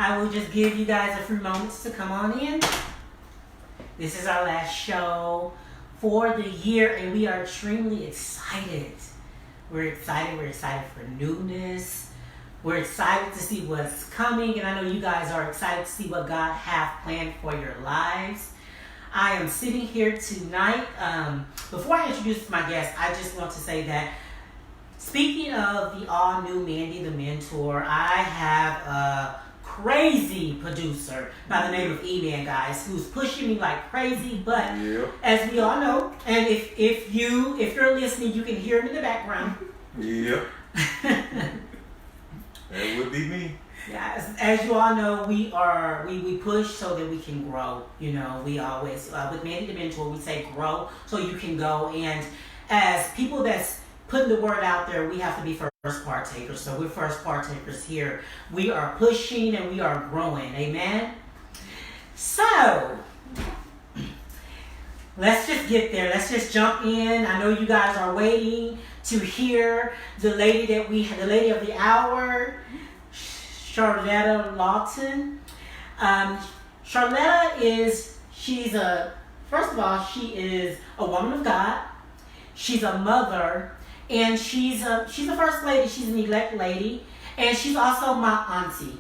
I will just give you guys a few moments to come on in. This is our last show for the year, and we are extremely excited. We're excited for newness. We're excited to see what's coming, and I know you guys are excited to see what God has planned for your lives. I am sitting here tonight. Before I introduce my guest, I just want to say that speaking of the all-new Mandy the Mentor, I have a crazy producer by the name of E-Man, guys, who's pushing me like crazy. But as we all know, and if you're listening, you can hear him in the background. Yeah. That would be me. Yeah, as you all know, we push so that we can grow. You know, we always with Mandy the Mentor, we say grow so you can go. And as people that's putting the word out there, we have to be first partakers. So we're first partakers here. We are pushing and we are growing. Amen. So let's just get there. Let's just jump in. I know you guys are waiting to hear the lady of the hour, Sharletta Lawton. Sharletta she is a woman of God. She's a mother. And she's a first lady. She's an elect lady, and she's also my auntie.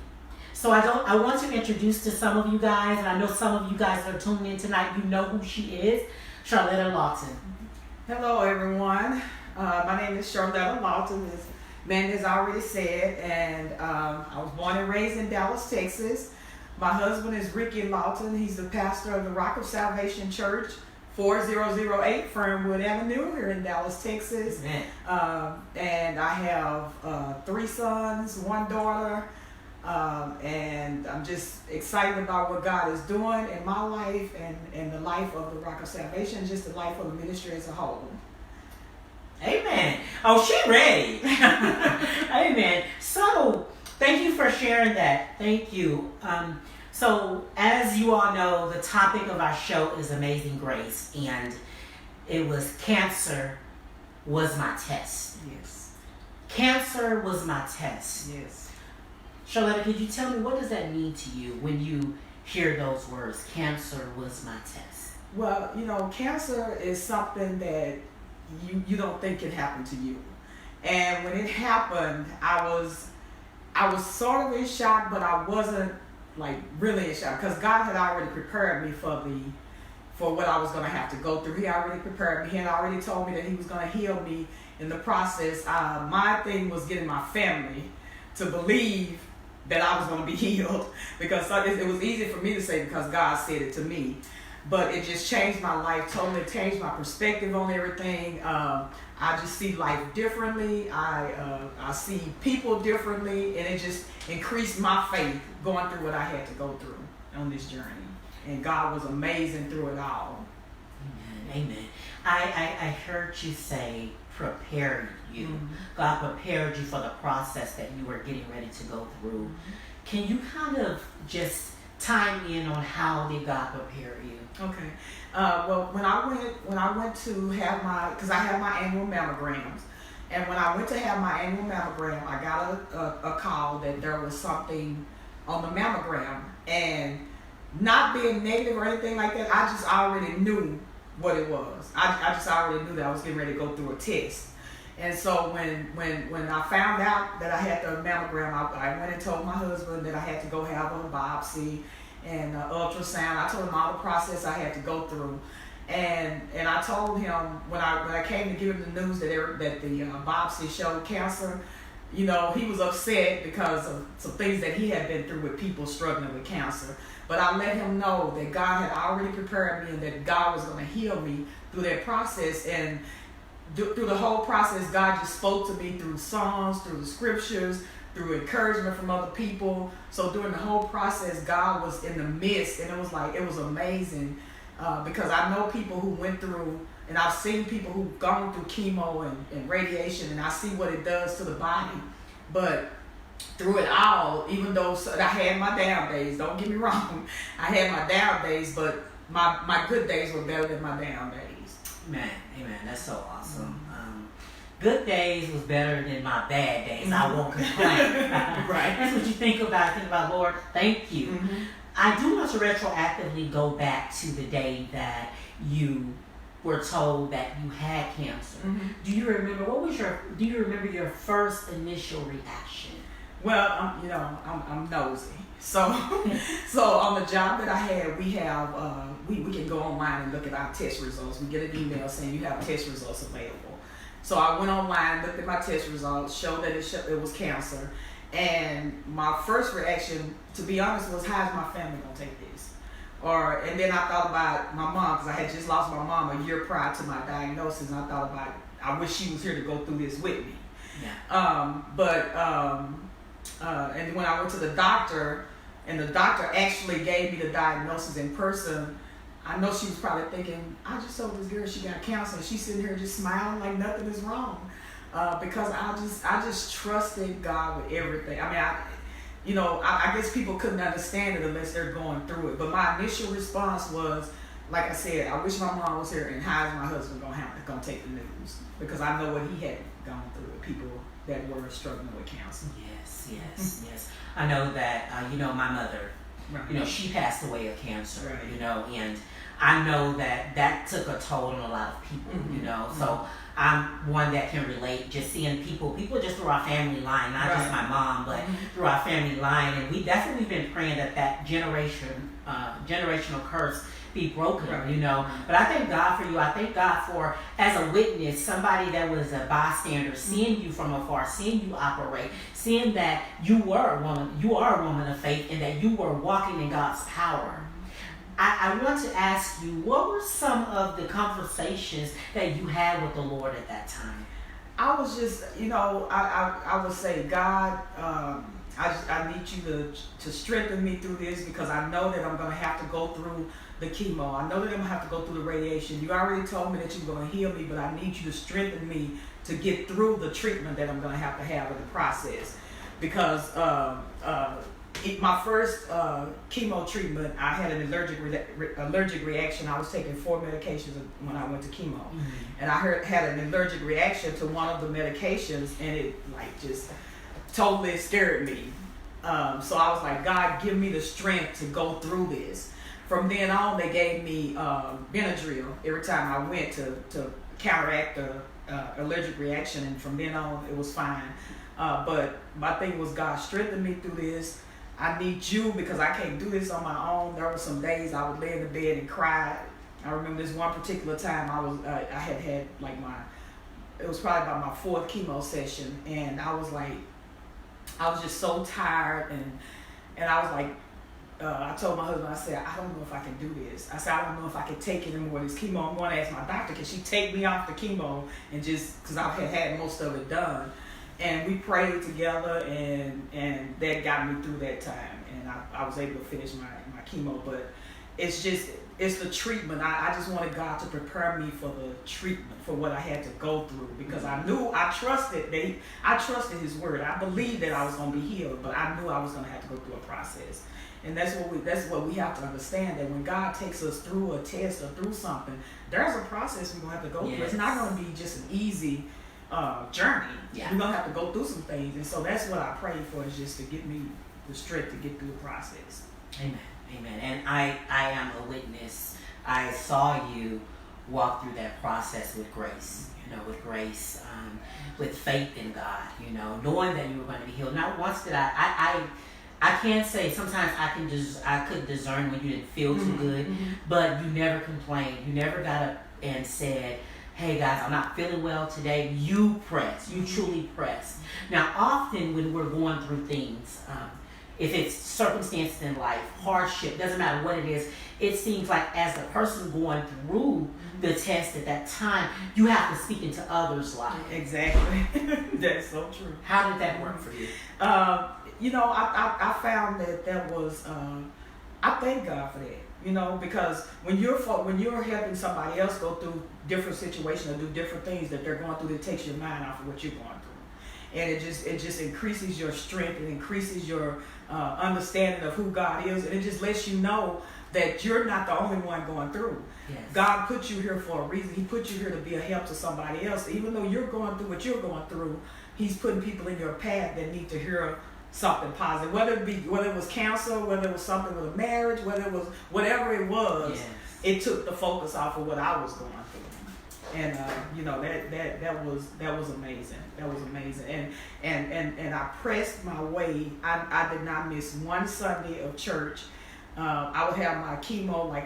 So I want to introduce to some of you guys, and I know some of you guys are tuning in tonight. You know who she is, Sharletta Lawton. Hello, everyone. My name is Sharletta Lawton, as Mandy has already said, and I was born and raised in Dallas, Texas. My husband is Ricky Lawton. He's the pastor of the Rock of Salvation Church, 4008 Fernwood Avenue here in Dallas, Texas. And I have 3 sons, 1 daughter, and I'm just excited about what God is doing in my life and the life of the Rock of Salvation, just the life of the ministry as a whole. Amen. Oh, she ready. Amen. So, thank you for sharing that. Thank you. So, as you all know, the topic of our show is Amazing Grace, and it was cancer was my test. Yes. Cancer was my test. Yes. Sharletta, could you tell me, what does that mean to you when you hear those words, cancer was my test? Well, you know, cancer is something that you don't think can happen to you. And when it happened, I was sort of in shock, but I wasn't like really in shock, because God had already prepared me for what I was going to have to go through. He already prepared me. He had already told me that he was going to heal me in the process. My thing was getting my family to believe that I was going to be healed, because it was easy for me to say because God said it to me. But it just changed my life, totally changed my perspective on everything. I just see life differently. I see people differently, and it just increased my faith going through what I had to go through on this journey. And God was amazing through it all. Amen. I heard you say prepared you. Mm-hmm. God prepared you for the process that you were getting ready to go through. Mm-hmm. Can you kind of just time in on how did God prepare you? Okay. Well, when I went to have because I have my annual mammograms, and when I went to have my annual mammogram, I got a call that there was something on the mammogram, and not being negative or anything like that, I just already knew what it was. I just already knew that I was getting ready to go through a test. And so when I found out that I had the mammogram, I went and told my husband that I had to go have a biopsy and ultrasound. I told him all the process I had to go through, and I told him when I came to give him the news that the biopsy showed cancer. You know, he was upset because of some things that he had been through with people struggling with cancer. But I let him know that God had already prepared me and that God was going to heal me through that process. And through the whole process, God just spoke to me through songs, through the scriptures, through encouragement from other people. So during the whole process, God was in the midst, and it was amazing because I know people who went through, and I've seen people who've gone through chemo and radiation, and I see what it does to the body. But through it all, even though I had my down days, don't get me wrong, I had my down days, but my good days were better than my down days. Amen. That's so awesome. good days was better than my bad days. I won't complain. Right. That's what you think about. Think about, Lord, thank you. Mm-hmm. I do want to retroactively go back to the day that you were told that you had cancer. Mm-hmm. Do you remember do you remember your first initial reaction? Well, I'm nosy. So, so on the job that I had, we have we can go online and look at our test results. We get an email saying you have test results available. So I went online, looked at my test results, showed that it was cancer, and my first reaction, to be honest, was how is my family gonna take this? And then I thought about my mom, because I had just lost my mom a year prior to my diagnosis, and I thought about I wish she was here to go through this with me. Yeah. And when I went to the doctor, and the doctor actually gave me the diagnosis in person, I know she was probably thinking, I just told this girl she got cancer, and she's sitting here just smiling like nothing is wrong, because I just trusted God with everything. I mean, I guess people couldn't understand it unless they're going through it. But my initial response was, like I said, I wish my mom was here, and how is my husband gonna take the news? Because I know what he had gone through with people that were struggling with cancer. Yes. I know that, my mother, Right. she passed away of cancer, Right. and I know that took a toll on a lot of people, Mm-hmm. So I'm one that can relate, just seeing people just through our family line, not just my mom, but through our family line, and that's what we've been praying, that generational curse be broken, But I thank God for you. I thank God for, as a witness, somebody that was a bystander, seeing you from afar, seeing you operate, seeing that you are a woman of faith, and that you were walking in God's power. I want to ask you, what were some of the conversations that you had with the Lord at that time? I was just, I would say, God, I need you to strengthen me through this, because I know that I'm going to have to go through the chemo. I know that I'm going to have to go through the radiation. You already told me that you're going to heal me, but I need you to strengthen me to get through the treatment that I'm going to have in the process. Because my first chemo treatment, I had an allergic reaction. I was taking 4 medications when I went to chemo. And I had an allergic reaction to one of the medications, and it just totally scared me. So I was like, God, give me the strength to go through this. From then on, they gave me Benadryl every time I went to counteract the allergic reaction, and from then on, it was fine. But my thing was, God, strengthen me through this. I need you, because I can't do this on my own. There were some days I would lay in the bed and cry. I remember this one particular time I had it was probably about my 4th chemo session, and I was just so tired, and I was like, I told my husband, I said, I don't know if I can do this. I said, I don't know if I can take any more of this chemo. I'm going to ask my doctor, can she take me off the chemo, and just, because I had most of it done. And we prayed together, and that got me through that time, and I was able to finish my chemo. But it's the treatment. I just wanted God to prepare me for the treatment, for what I had to go through, because I trusted His word. I believed that I was going to be healed, but I knew I was going to have to go through a process. And that's what we have to understand, that when God takes us through a test or through something, there's a process we're going to have to go through. It's not going to be just an easy journey. We're going to have to go through some things. And so that's what I pray for, is just to give me the strength to get through the process. Amen. And I am a witness. I saw you walk through that process with grace, with faith in God, knowing that you were going to be healed. Not once did I can't say, sometimes I could discern when you didn't feel too good, but you never complained. You never got up and said, hey guys, I'm not feeling well today. You truly pressed. Now, often when we're going through things, if it's circumstances in life, hardship, doesn't matter what it is, it seems like as the person going through the test at that time, you have to speak into others' lives. Exactly. That's so true. How did that work for you? I found that was, I thank God for that, because when you're helping somebody else go through different situations or do different things that they're going through, it takes your mind off of what you're going through. and it just increases your strength, and increases your understanding of who God is, and it just lets you know that you're not the only one going through. Yes. God put you here for a reason. He put you here to be a help to somebody else. Even though you're going through what you're going through, He's putting people in your path that need to hear something positive. Whether it was cancer, whether it was something with a marriage, whether it was whatever it was, Yes. it took the focus off of what I was going through. And that was amazing. That was amazing. And I pressed my way. I did not miss one Sunday of church. I would have my chemo like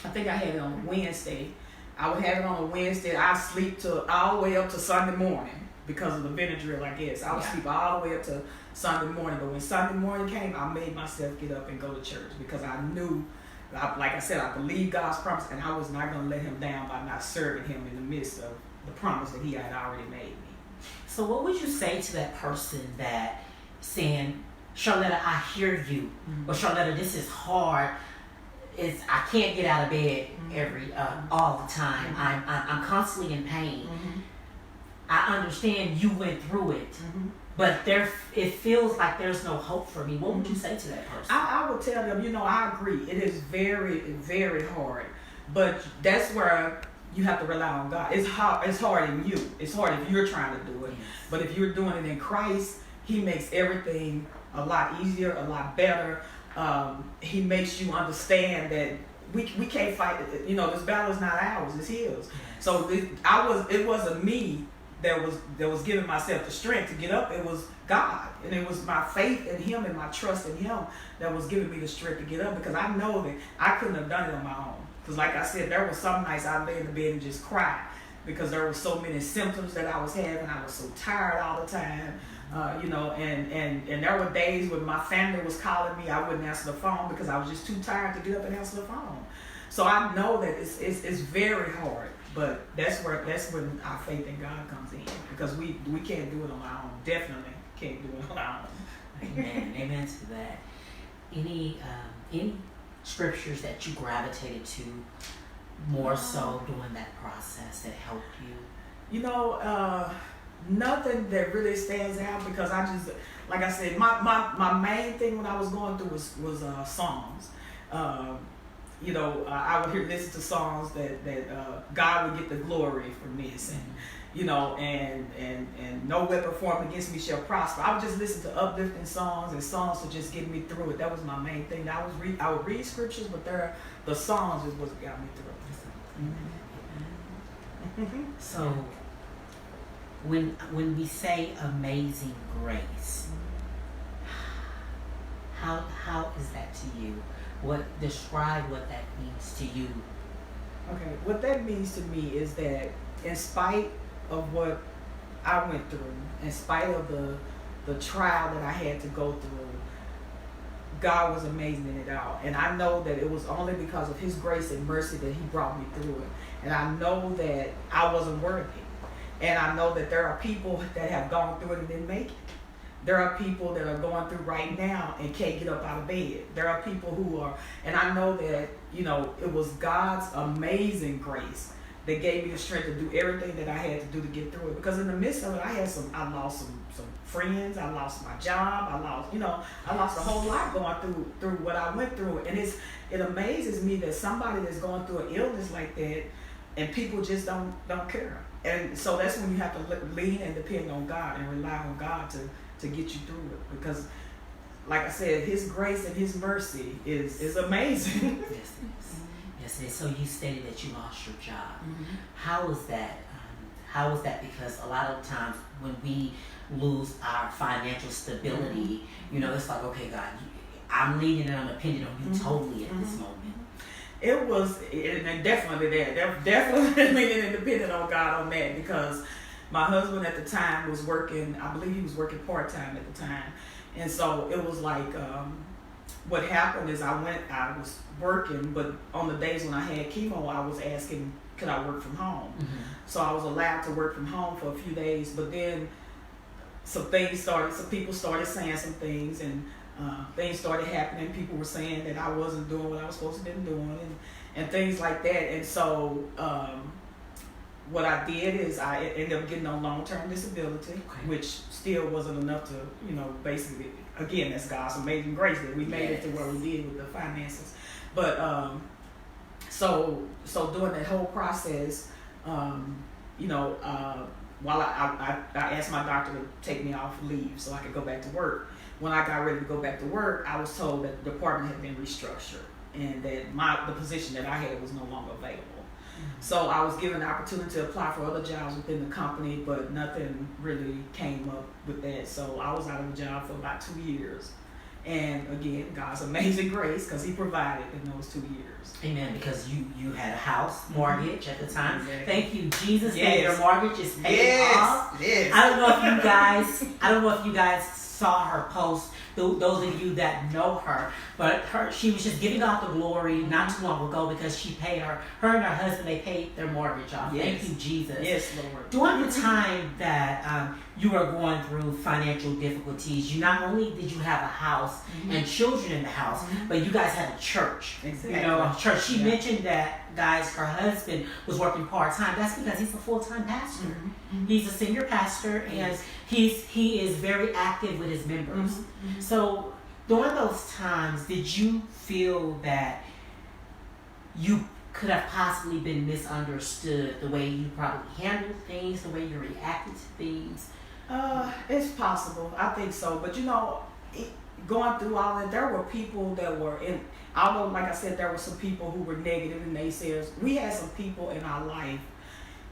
I think I had it on a Wednesday. I would have it on a Wednesday. I'd sleep all the way up to Sunday morning because of the Benadryl, I guess. I would sleep all the way up to Sunday morning. But when Sunday morning came, I made myself get up and go to church because I knew, like I said, I believed God's promise, and I was not going to let Him down by not serving Him in the midst of the promise that He had already made me. So what would you say to that person that saying, Sharletta, I hear you, Mm-hmm. but Sharletta, this is hard. I can't get out of bed all the time. Mm-hmm. I'm constantly in pain. Mm-hmm. I understand you went through it, Mm-hmm. but it feels like there's no hope for me. What would you say to that person? I would tell them, I agree. It is very, very hard, but that's where you have to rely on God. It's hard in you. It's hard if you're trying to do it, Yes. but if you're doing it in Christ, He makes everything a lot easier, a lot better. He makes you understand that we can't fight it. This battle is not ours; it's His. Yes. So it wasn't me that was giving myself the strength to get up. It was God, and it was my faith in Him and my trust in Him that was giving me the strength to get up, because I know that I couldn't have done it on my own. Because like I said, there were some nights I lay in the bed and just cry because there were so many symptoms that I was having. I was so tired all the time. And there were days when my family was calling me, I wouldn't answer the phone because I was just too tired to get up and answer the phone. So I know that it's very hard, but that's when our faith in God comes in, because we can't do it on our own. Definitely can't do it on our own. Amen. Amen to that. Any scriptures that you gravitated to more so during that process that helped you? Nothing that really stands out, because I just, like I said, my main thing when I was going through was songs. I would listen to songs that God would get the glory from this, and no weapon formed against me shall prosper. I would just listen to uplifting songs and songs to just get me through it. That was my main thing. I would read scriptures, but the songs is what got me through. Mm-hmm. So when we say amazing grace, how is that to you? Describe what that means to you. Okay, what that means to me is that in spite of what I went through, in spite of the trial that I had to go through, God was amazing in it all. And I know that it was only because of His grace and mercy that He brought me through it. And I know that I wasn't worthy. And I know that there are people that have gone through it and didn't make it. There are people that are going through right now and can't get up out of bed. There are people who are, and I know that, it was God's amazing grace that gave me the strength to do everything that I had to do to get through it. Because in the midst of it, I lost some friends, I lost my job, I lost a whole lot going through what I went through. And it amazes me that somebody that's going through an illness like that, and people just don't care. And so that's when you have to lean and depend on God and rely on God to get you through it. Because, like I said, His grace and His mercy is amazing. Yes, it is. Yes, it is. So you stated that you lost your job. Mm-hmm. How is that? How is that? Because a lot of times when we lose our financial stability, it's like, okay, God, I'm leaning and I'm dependent on you totally at this moment. It was, and definitely they're definitely leaning and dependent on God on that, because my husband at the time was working, I believe he was working part-time at the time. And so it was like, what happened is I was working, but on the days when I had chemo, I was asking, could I work from home? Mm-hmm. So I was allowed to work from home for a few days, but then some people started saying some things, and things started happening. People were saying that I wasn't doing what I was supposed to have been doing, and things like that. And so what I did is I ended up getting on long-term disability, which still wasn't enough to, basically, again, that's God's amazing grace that we made it to where we did with the finances. But so during that whole process, while I asked my doctor to take me off leave so I could go back to work. When I got ready to go back to work, I was told that the department had been restructured and that the position that I had was no longer available. So I was given the opportunity to apply for other jobs within the company, but nothing really came up with that. So I was out of a job for about 2 years. And again, God's amazing grace, because He provided in those 2 years. Amen. Because you had a house mortgage at the time. Exactly. Thank you, Jesus. That your mortgage is paid off. Yes. I don't know if you guys saw her post. Those of you that know her, but she was just giving God the glory not too long ago because she paid her and her husband, they paid their mortgage off. Yes. Thank you, Jesus. Yes, Lord. During the time that you were going through financial difficulties, you not only did you have a house and children in the house, but you guys had a church. Exactly. A church. She mentioned that, guys, her husband was working part-time. That's because he's a full-time pastor. He's a senior pastor, and he is very active with his members. So during those times, did you feel that you could have possibly been misunderstood, the way you probably handled things, the way you reacted to things? It's possible. I think so. But going through all that, there were people that were in, although like I said, there were some people who were negative and naysayers. We had some people in our life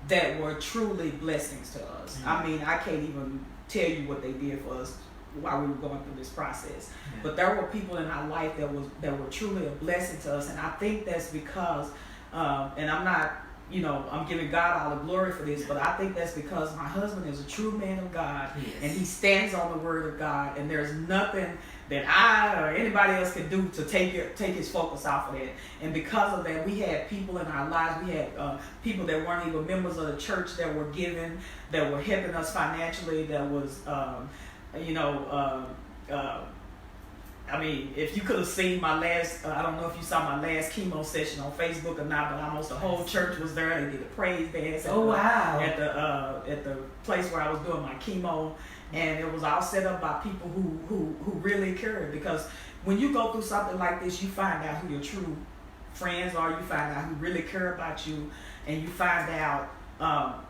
that were truly blessings to us. I mean, I can't even tell you what they did for us while we were going through this process. But there were people in our life that were truly a blessing to us, and I think that's because, and I'm not, I'm giving God all the glory for this, but I think that's because my husband is a true man of God, and he stands on the word of God, and there's nothing that I or anybody else can do to take his focus off of that. And because of that, we had people in our lives, we had people that weren't even members of the church that were giving, that were helping us financially, that was, I mean, if you could have seen my last, I don't know if you saw my last chemo session on Facebook or not, but almost the whole church was there. They did a praise dance at the place where I was doing my chemo, and it was all set up by people who really cared. Because when you go through something like this, you find out who your true friends are. You find out who really care about you, and you find out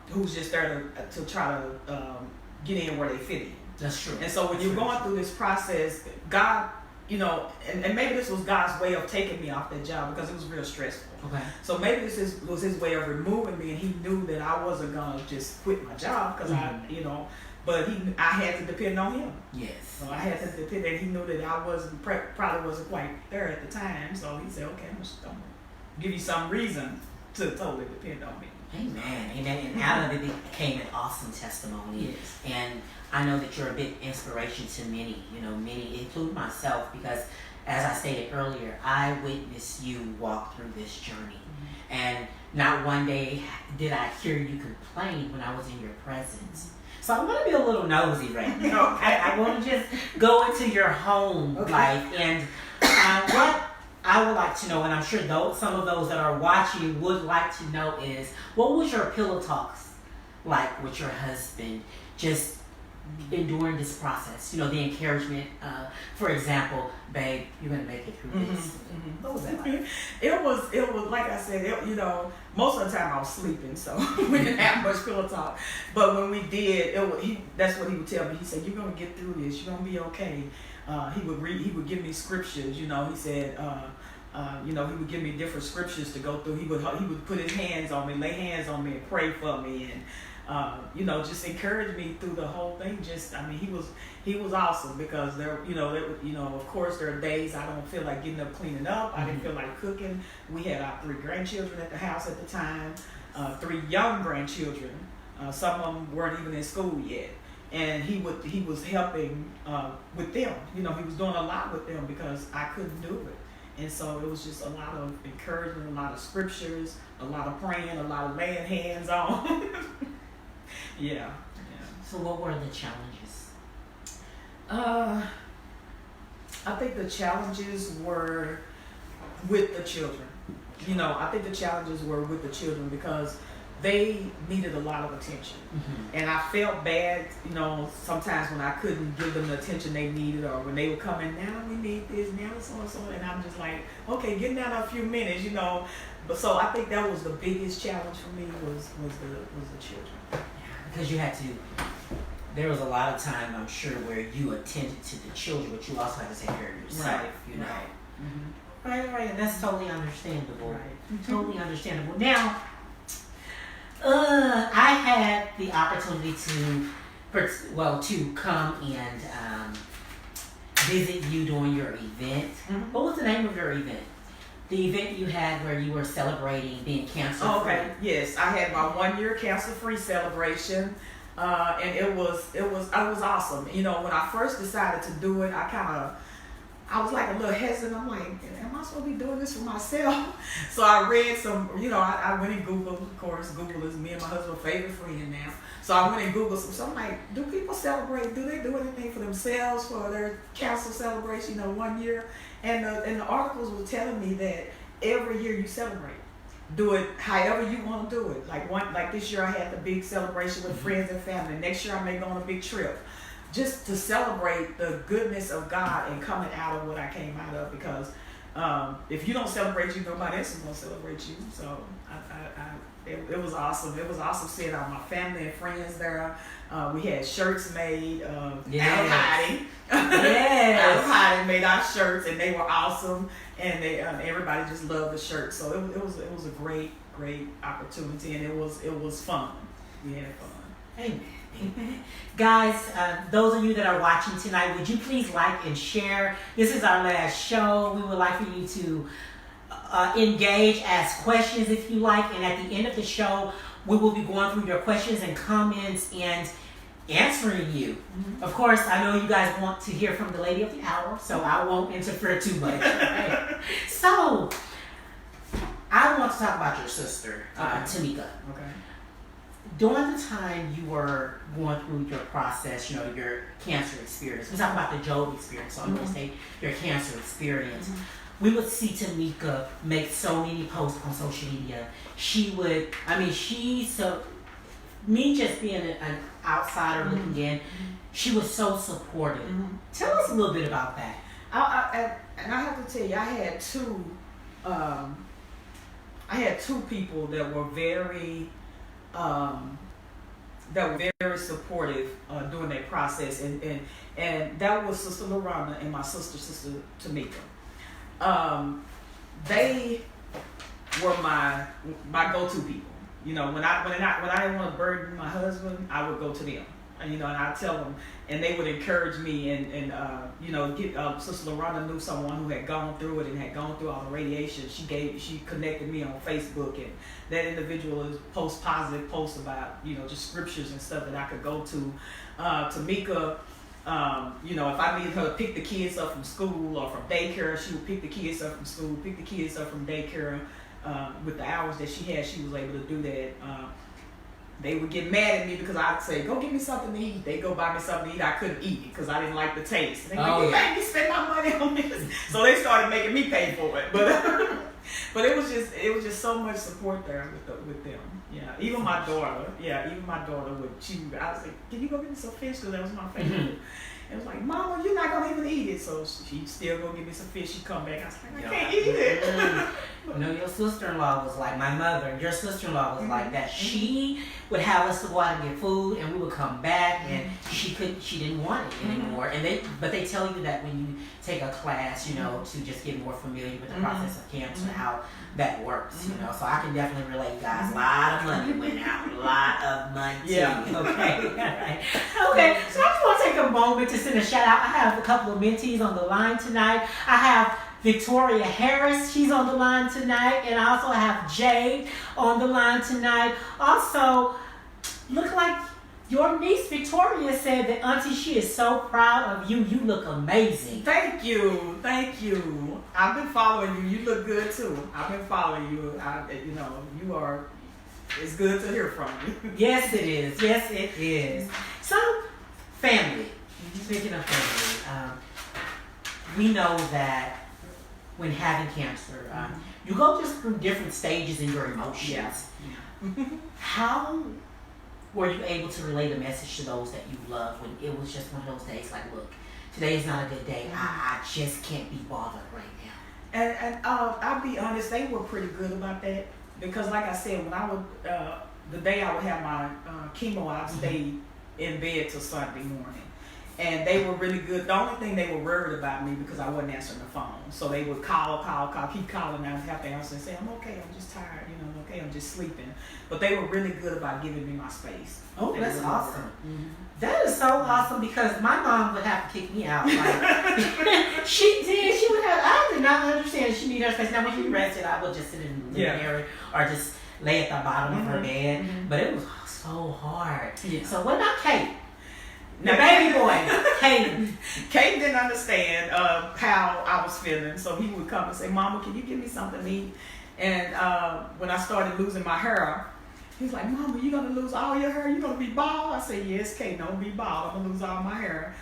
who's just there to try to get in where they fit in. That's true. And so when you're going through this process, God, and maybe this was God's way of taking me off that job because it was real stressful. Okay. So maybe this was His way of removing me, and He knew that I wasn't gonna just quit my job because but I had to depend on Him. Yes. So I had to depend, and He knew that I probably wasn't quite there at the time. So He said, "Okay, I'm just gonna give you some reason to totally depend on me." Amen. And out of it became an awesome testimony. Yes. And I know that you're a big inspiration to many, many, including myself, because as I stated earlier, I witnessed you walk through this journey. And not one day did I hear you complain when I was in your presence. So I'm going to be a little nosy right now. I want to just go into your home life. And what I would like to know, and I'm sure some of those that are watching would like to know, is what was your pillow talks like with your husband, just enduring this process? The encouragement, for example, babe, you're going to make it through this. What was that like? It was like I said, most of the time I was sleeping, so we didn't have much pillow talk. But when we did, that's what he would tell me. He said, "You're going to get through this. You're going to be okay." He would give me scriptures. He said, he would give me different scriptures to go through. He would put his hands on me, lay hands on me, and pray for me, and just encourage me through the whole thing. He was awesome, because of course there are days I don't feel like getting up cleaning up. I didn't feel like cooking. We had our 3 grandchildren at the house at the time, 3 young grandchildren. Some of them weren't even in school yet. And he was helping with them. He was doing a lot with them because I couldn't do it. And so it was just a lot of encouragement, a lot of scriptures, a lot of praying, a lot of laying hands on. Yeah. So what were the challenges? I think the challenges were with the children. I think the challenges were with the children because they needed a lot of attention. And I felt bad, sometimes when I couldn't give them the attention they needed, or when they would come in, now we need this, now so and so, and I'm just like, okay, getting out a few minutes, But so I think that was the biggest challenge for me was the children. Yeah, because you had to. There was a lot of time, I'm sure, where you attended to the children, but you also had to take care of yourself. Right. Right, and that's totally understandable. Right. Totally understandable. Now, I had the opportunity to come and visit you during your event. What was the name of your event? The event you had where you were celebrating being cancer-free. Okay. Yes, I had my 1 year cancer-free celebration, and it was awesome. When I first decided to do it, I was like a little hesitant. I'm like, am I supposed to be doing this for myself? So I read some, I went and Googled, of course. Google is me and my husband's favorite friend now. So I went and Googled some. So I'm like, do people celebrate? Do they do anything for themselves for their cancer celebration? 1 year, and the articles were telling me that every year you celebrate. Do it however you want to do it. Like this year I had the big celebration with friends and family. Next year I may go on a big trip, just to celebrate the goodness of God and coming out of what I came out of. Because if you don't celebrate you, nobody else is going to celebrate you. So it was awesome. It was awesome seeing all my family and friends there. We had shirts made. Yes. Lawton made our shirts, and they were awesome. And they everybody just loved the shirts. So it was a great opportunity, and it was fun. We had fun. Amen. Guys, those of you that are watching tonight, would you please like and share? This is our last show. We would like for you to engage, ask questions if you like, and at the end of the show, we will be going through your questions and comments and answering you. Of course, I know you guys want to hear from the lady of the hour, so I won't interfere too much. Right? So, I want to talk about your sister, Tamika. Okay. During the time you were going through your process, your cancer experience, we talk about the Job experience, so I'm going to say your cancer experience. We would see Tamika make so many posts on social media. Me just being an outsider looking in, she was so supportive. Tell us a little bit about that. And I have to tell you, I had two people that were very supportive during that process, and that was Sister Lorana and my sister Tamika. They were my go-to people. When I didn't want to burden my husband, I would go to them. And I'd tell them, and they would encourage me, and Sister Lorana knew someone who had gone through it and had gone through all the radiation. She connected me on Facebook, and that individual posts positive posts about just scriptures and stuff that I could go to. Tamika, if I needed her to pick the kids up from school or from daycare, she would pick the kids up from school, pick the kids up from daycare. With the hours that she had, she was able to do that. They would get mad at me because I'd say, go get me something to eat. They go buy me something to eat. I couldn't eat it because I didn't like the taste. And they go, you made me spend my money on this. So they started making me pay for it. But it was just so much support there with them. Yeah, even my daughter. I was like, can you go get me some fish? Because that was my favorite. It was like, Mama, you're not gonna even eat it. So she'd still go get me some fish. She'd come back. I was like, I can't eat it. Your sister-in-law was like my mother. Your sister-in-law was like that. She would have us to go out and get food, and we would come back, and she didn't want it anymore. And they tell you that when you take a class, to just get more familiar with the process of cancer, how that works. So I can definitely relate, guys. A lot of money went out. A lot of money. Yeah. Okay. All right. Okay. So I just want to take a moment to send a shout out. I have a couple of mentees on the line tonight. I have Victoria Harris, she's on the line tonight, and I also have Jade on the line tonight. Also, look like your niece Victoria said that Auntie, she is so proud of you. You look amazing. Thank you. I've been following you. You look good too. I've been following you. You are. It's good to hear from you. Yes, it is. Yes, it is. So, family. Speaking of family, we know that when having cancer, you go just through different stages in your emotions. How were you able to relay the message to those that you love when it was just one of those days like, look, today is not a good day. I just can't be bothered right now. And I'll be honest, they were pretty good about that because, like I said, when I would the day I would have my chemo, I'd stay in bed till Sunday morning. And they were really good. The only thing they were worried about me because I wasn't answering the phone. So they would call, keep calling, and I'd have to answer and say, I'm okay, I'm just tired, okay, I'm just sleeping. But they were really good about giving me my space. Oh, that's awesome. That is so awesome because my mom would have to kick me out. Like, she did. She would have. I did not understand she needed her space. Now, when she rested, I would just sit in the living area or just lay at the bottom of her bed. But it was so hard. Yeah. So what about Kate? The baby boy, Kate didn't understand how I was feeling, so he would come and say, Mama, can you give me something to eat? And when I started losing my hair, he was like, Mama, you going to lose all your hair? You going to be bald? I said, yes, Kate, don't be bald. I'm going to lose all my hair.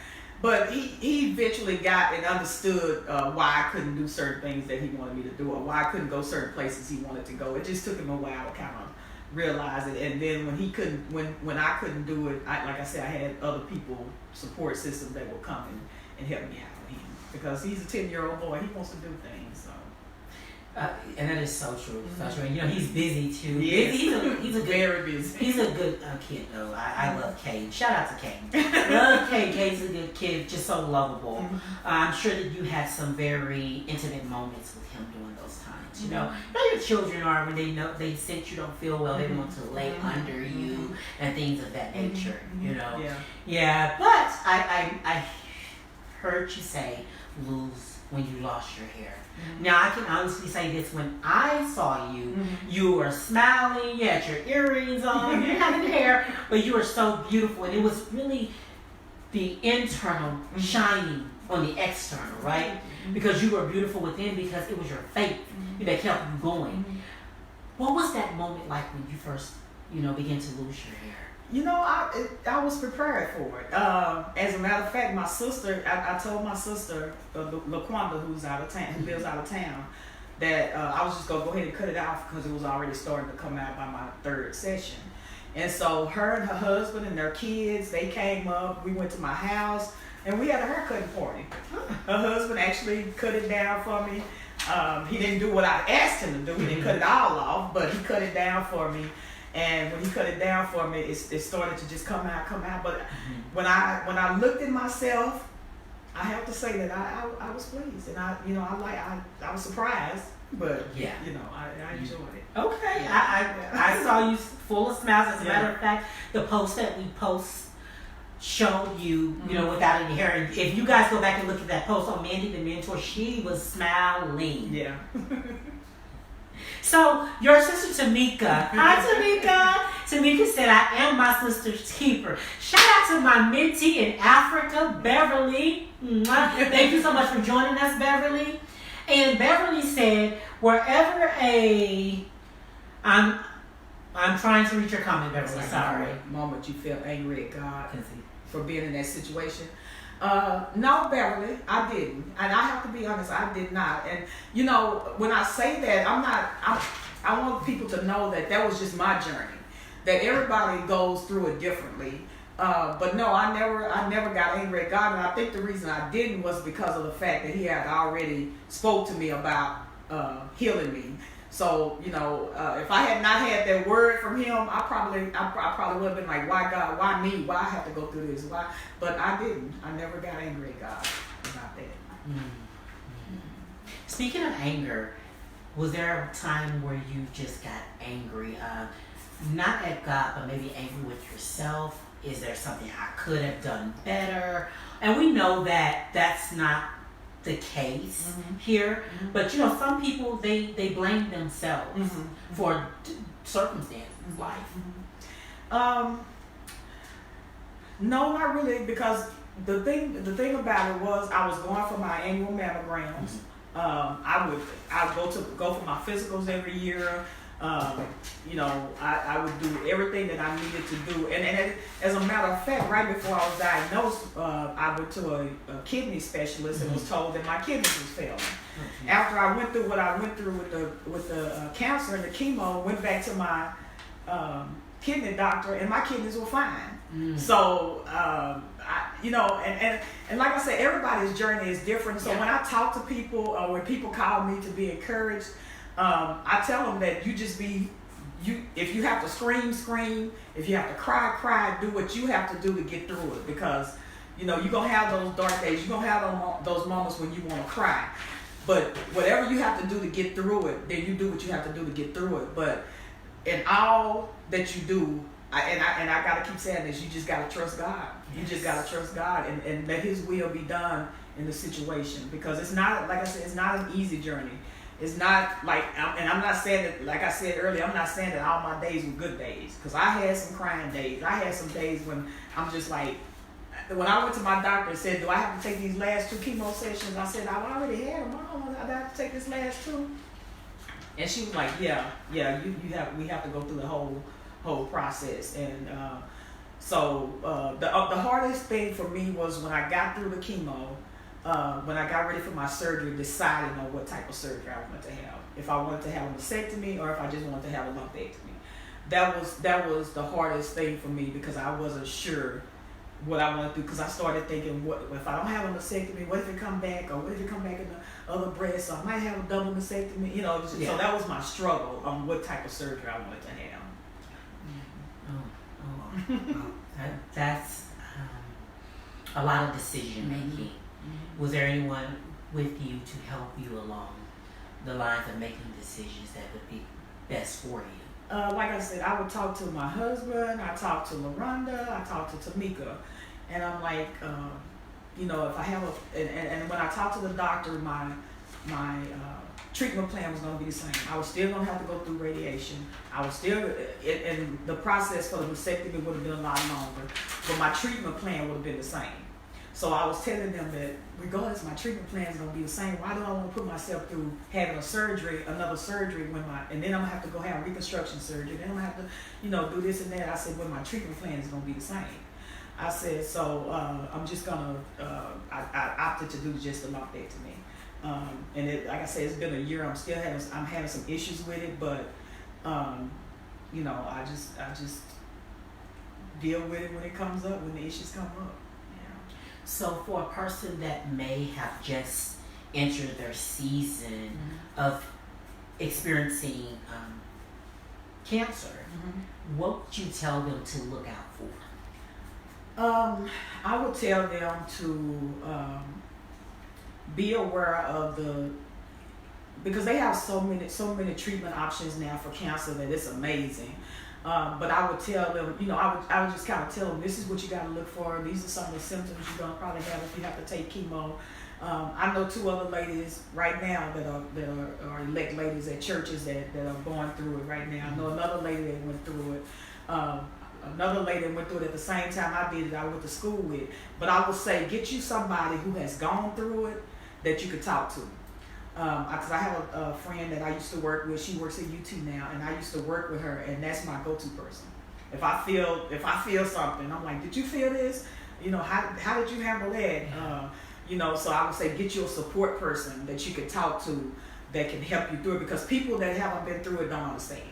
But he eventually got and understood why I couldn't do certain things that he wanted me to do or why I couldn't go certain places he wanted to go. It just took him a while to kind of realize it, and then when he couldn't, when I couldn't do it, like I said, I had other people, support systems that would come and help me out with him because he's a 10-year-old boy. He wants to do things. So. And that is so true. So true. And, he's busy too. Yes. He's a good, very busy. He's a good kid though. I love Kate. Shout out to Kate. Love Kate. Kate's a good kid, just so lovable. I'm sure that you had some very intimate moments with him during those times. You know your children are when they know they sense you don't feel well, they want to lay under you and things of that nature. Yeah. But I heard you say lose when you lost your hair. Now I can honestly say this: when I saw you, you were smiling, you had your earrings on, you didn't have any hair, but you were so beautiful, and it was really the internal shining on the external, right? Because you were beautiful within, because it was your faith that kept you going. What was that moment like when you first, began to lose your hair? I was prepared for it. As a matter of fact, my sister, I told my sister, LaQuanda, who lives out of town, that I was just going to go ahead and cut it off because it was already starting to come out by my third session. And so her and her husband and their kids, they came up. We went to my house. And we had a haircutting party. Her husband actually cut it down for me. He didn't do what I asked him to do. He didn't cut it all off, but he cut it down for me. And when he cut it down for me, it started to just come out. But when I looked at myself, I have to say that I was pleased, and I was surprised, but I enjoyed it. Okay, yeah. I saw you full of smiles. As a matter of fact, the post that we post showed you, without any hair. And if you guys go back and look at that post on Mandy the Mentor, she was smiling. Yeah. So, your sister Tamika. Hi, Tamika. Tamika said, I am my sister's keeper. Shout out to my mentee in Africa, Beverly. Thank you so much for joining us, Beverly. And Beverly said, wherever I'm trying to read your comment, Beverly. Sorry. Moment you felt angry at God for being in that situation. No, Beverly, I didn't. And I have to be honest, I did not. And, when I say that, I want people to know that was just my journey. That everybody goes through it differently. But no, I never got angry at God. And I think the reason I didn't was because of the fact that he had already spoke to me about healing me. So, if I had not had that word from him, I probably would have been like, why God, why me, why I have to go through this, why? But I didn't. I never got angry at God about that. Speaking of anger, was there a time where you just got angry, not at God, but maybe angry with yourself? Is there something I could have done better? And we know that that's not the case here, but some people they blame themselves for circumstances, life. No, not really, because the thing about it was I was going for my annual mammograms. I would go for my physicals every year. I would do everything that I needed to do. And as a matter of fact, right before I was diagnosed, I went to a kidney specialist and was told that my kidneys was failing. After I went through what I went through with the cancer and the chemo, went back to my kidney doctor, and my kidneys were fine. So and like I said, everybody's journey is different. So when I talk to people, or when people call me to be encouraged, I tell them that you just be you. If you have to scream, scream. If you have to cry, cry. Do what you have to do to get through it, because you're gonna have those dark days. You're gonna have those moments when you want to cry. But whatever you have to do to get through it, then you do what you have to do to get through it. But in all that you do, I gotta keep saying this, you just gotta trust God. Yes. You just gotta trust God and let His will be done in the situation, because it's not, like I said, it's not an easy journey. It's not like, and I'm not saying that, like I said earlier, I'm not saying that all my days were good days, because I had some crying days. I had some days when I'm just like, when I went to my doctor and said, do I have to take these last 2 chemo sessions? I said, I've already had them. I have to take this last 2. And she was like, yeah, we have to go through the whole process. And the hardest thing for me was when I got through the chemo, when I got ready for my surgery, deciding on what type of surgery I wanted to have. If I wanted to have a mastectomy or if I just wanted to have a lumpectomy. That was the hardest thing for me, because I wasn't sure what I want to do, because I started thinking, what if I don't have a mastectomy, what if it come back, or what if it come back in the other breast, so I might have a double mastectomy, So that was my struggle on what type of surgery I wanted to have. That's a lot of decision making. Was there anyone with you to help you along the lines of making decisions that would be best for you? Like I said, I would talk to my husband, I talked to LaRonda, I talked to Tamika, and I'm like, if I have and when I talked to the doctor, my treatment plan was going to be the same. I was still going to have to go through radiation. I was still, and the process for the mastectomy would have been a lot longer, but my treatment plan would have been the same. So I was telling them that regardless, my treatment plan is going to be the same. Why do I want to put myself through having another surgery, and then I'm going to have to go have reconstruction surgery, then I'm going to have to, do this and that. I said, well, my treatment plan is going to be the same. I said, so I'm just going to, I opted to do just a lumpectomy. And like I said, it's been a year. I'm having some issues with it, but, I just deal with it when it comes up, when the issues come up. So for a person that may have just entered their season of experiencing cancer, what would you tell them to look out for? I would tell them to be aware of because they have so many treatment options now for cancer that it's amazing. But I would tell them, I would just kind of tell them, this is what you got to look for. These are some of the symptoms you're going to probably have if you have to take chemo. I know 2 other ladies right now that are elect ladies at churches that are going through it right now. I know another lady that went through it. Another lady went through it at the same time I did it. I went to school with. But I would say, get you somebody who has gone through it that you could talk to. Because I have a friend that I used to work with. She works at UT now, and I used to work with her, and that's my go-to person. If I feel something, I'm like, did you feel this? How did you handle that? So I would say, get you a support person that you can talk to that can help you through it, because people that haven't been through it don't understand.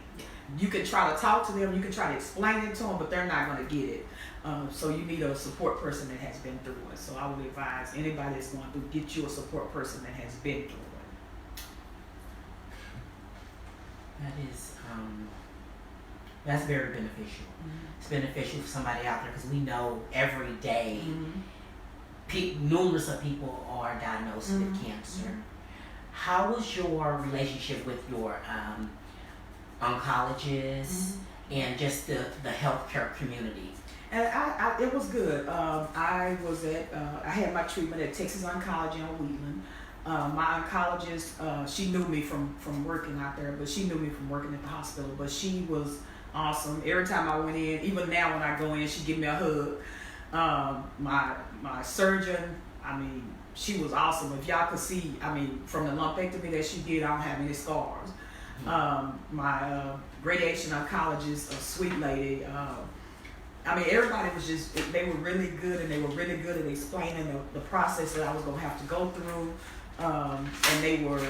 You can try to talk to them, you can try to explain it to them, but they're not going to get it. So you need a support person that has been through it. So I would advise anybody that's going through, get you a support person that has been through it. That's very beneficial. It's beneficial for somebody out there, because we know every day numerous of people are diagnosed with cancer. How was your relationship with your oncologist and just the healthcare community? And it was good. I had my treatment at Texas Oncology on Wheatland. My oncologist, she knew me from working out there, but she knew me from working at the hospital. But she was awesome. Every time I went in, even now when I go in, she give me a hug. My surgeon, she was awesome. If y'all could see, from the lumpectomy that she did, I don't have any scars. My radiation oncologist, a sweet lady. Everybody was they were really good, and they were really good at explaining the process that I was going to have to go through. And they were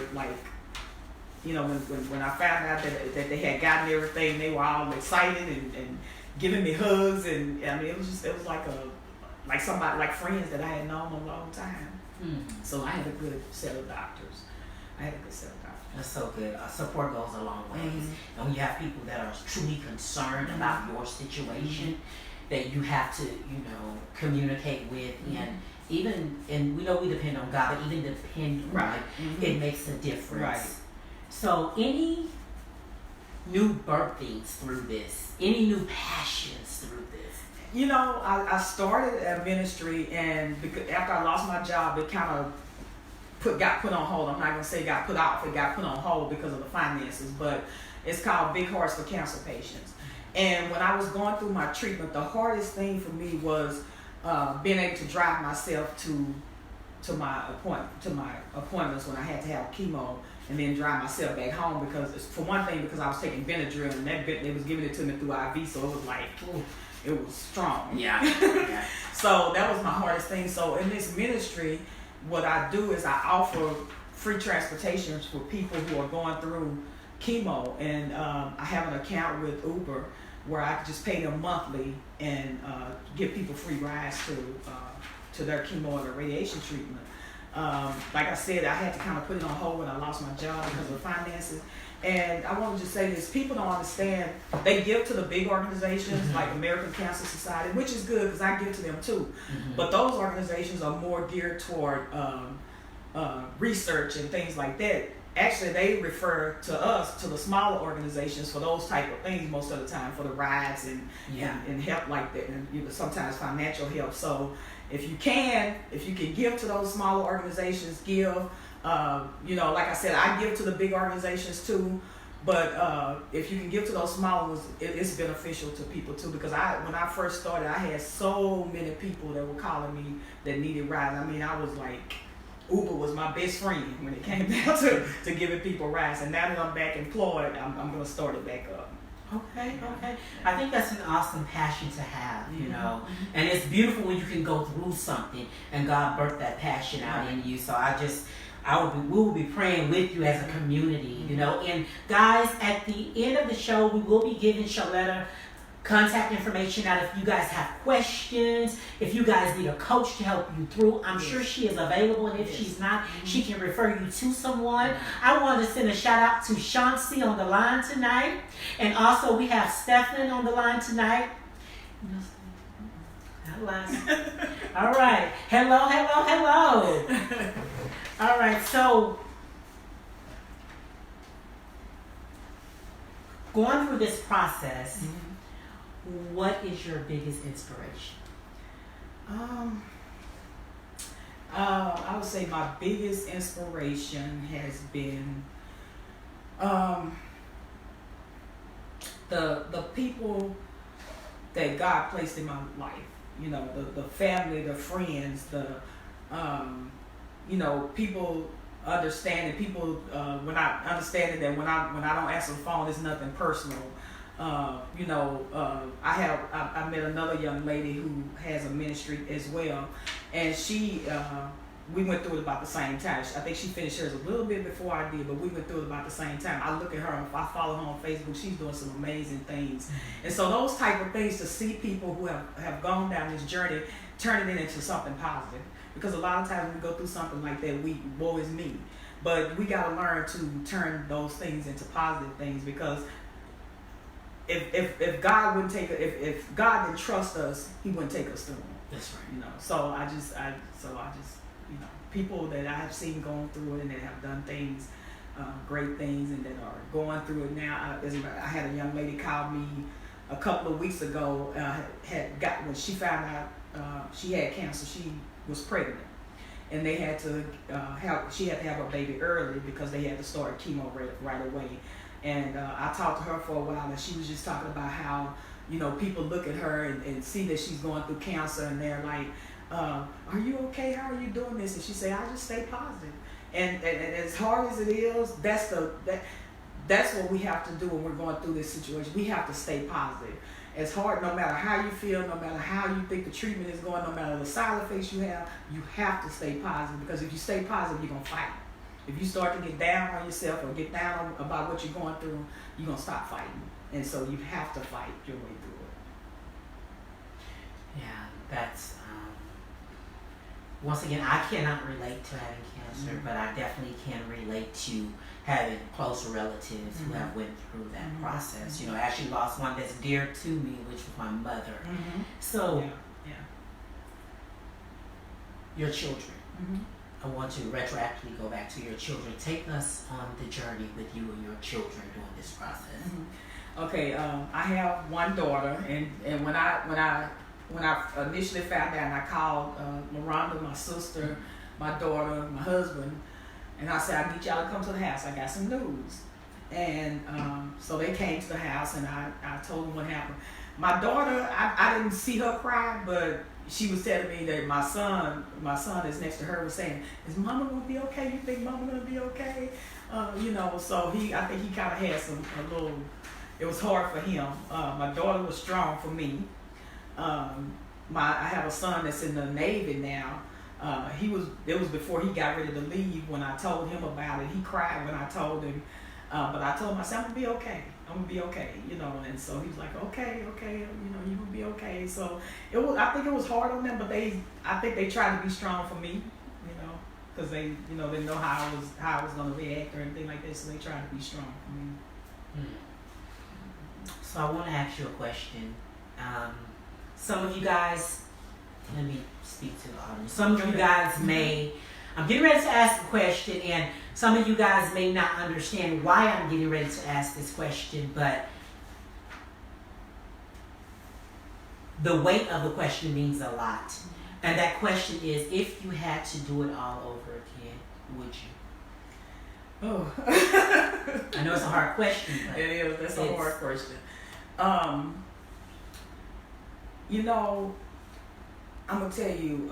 you know, when I found out that they had gotten everything, they were all excited and giving me hugs, and I mean, it was like somebody, like friends that I had known a long time. So I had a good set of doctors. That's so good. Support goes a long ways. And when you have people that are truly concerned about your situation, that you have to, communicate with, and we know we depend on God, but even depend on it makes a difference. Right. So any new birthings through this? Any new passions through this? I started a ministry, and because after I lost my job, it kind of got put on hold. I'm not gonna say it got put off. It got put on hold because of the finances, but it's called Big Hearts for Cancer Patients. And when I was going through my treatment, the hardest thing for me was being able to drive myself to my appointments when I had to have chemo, and then drive myself back home because I was taking Benadryl, and they was giving it to me through IV, so it was like, it was strong. Yeah. So that was my hardest thing. So in this ministry, what I do is I offer free transportation for people who are going through chemo, and I have an account with Uber where I can just pay them monthly and give people free rides to their chemo and their radiation treatment. Like I said, I had to kind of put it on hold when I lost my job because of finances. And I want to just say this, people don't understand, they give to the big organizations like American Cancer Society, which is good because I give to them too. But those organizations are more geared toward research and things like that. Actually, they refer to us, to the smaller organizations, for those type of things most of the time, for the rides and help like that, and sometimes financial help. So if you can give to those smaller organizations, give. Like I said, I give to the big organizations too, but if you can give to those small ones, it's beneficial to people too. Because when I first started, I had so many people that were calling me that needed rides. I mean, I was like, Uber was my best friend when it came down to giving people rides. And now that I'm back employed, I'm going to start it back up. Okay. I think that's an awesome passion to have, and it's beautiful when you can go through something and God birthed that passion out in you. So we will be praying with you as a community, And guys, at the end of the show, we will be giving Sharletta contact information out if you guys have questions, if you guys need a coach to help you through. I'm sure she is available, and if she's not, she can refer you to someone. I want to send a shout out to Chauncey on the line tonight, and also we have Stephen on the line tonight. All right. Hello. All right, so going through this process, what is your biggest inspiration? I would say my biggest inspiration has been the people that God placed in my life. The family, the friends, people understanding people when I understand that when I don't answer the phone, it's nothing personal. I met another young lady who has a ministry as well, and we went through it about the same time. I think she finished hers a little bit before I did, but we went through it about the same time. I look at her, I follow her on Facebook. She's doing some amazing things, and so those type of things, to see people who have gone down this journey, turn it into something positive. Because a lot of times when we go through something like that, woe is me. But we got to learn to turn those things into positive things, because if God wouldn't if God didn't trust us, He wouldn't take us through. That's right. So I just people that I have seen going through it and that have done things, great things, and that are going through it now. I had a young lady call me a couple of weeks ago. When she found out she had cancer, she was pregnant, and they had to she had to have her baby early because they had to start chemo right away. And I talked to her for a while, and she was just talking about how people look at her and see that she's going through cancer, and they're like, are you okay? How are you doing this? And she said, I just stay positive. And as hard as it is, that's what we have to do when we're going through this situation. We have to stay positive. It's hard, no matter how you feel, no matter how you think the treatment is going, no matter the side effects you have to stay positive, because if you stay positive, you're going to fight. If you start to get down on yourself or get down about what you're going through, you're gonna stop fighting, and so you have to fight your way through it. Yeah, that's once again, I cannot relate to having cancer, but I definitely can relate to having closer relatives who have went through that process. You know, I actually lost one that's dear to me, which was my mother. So, your children. I want to retroactively go back to your children. Take us on the journey with you and your children during this process. Okay, I have one daughter, and when I initially found out, and I called Miranda, my sister, my daughter, my husband, and I said, I need y'all to come to the house. I got some news. And so they came to the house, and I told them what happened. My daughter, I didn't see her cry, but she was telling me that my son that's next to her was saying, is Mama gonna be okay? You think Mama gonna be okay? You know, so I think he kind of had a little, it was hard for him. My daughter was strong for me. I have a son that's in the Navy now. It was before he got ready to leave when I told him about it. He cried when I told him, but I told him, I said, I'm gonna be okay. I'm gonna be okay, you know. And so he was like, okay, you know, you gonna be okay. So I think it was hard on them, but I think they tried to be strong for me, you know, because they know how I was gonna react or anything like this. So they tried to be strong for me. So I want to ask you a question. Some of you guys, let me speak to the audience. Some of you guys I'm getting ready to ask a question, and some of you guys may not understand why I'm getting ready to ask this question, but the weight of the question means a lot. And that question is, if you had to do it all over again, would you? Oh. I know it's a hard question, but it is. That's a hard question. You know, I'm gonna tell you,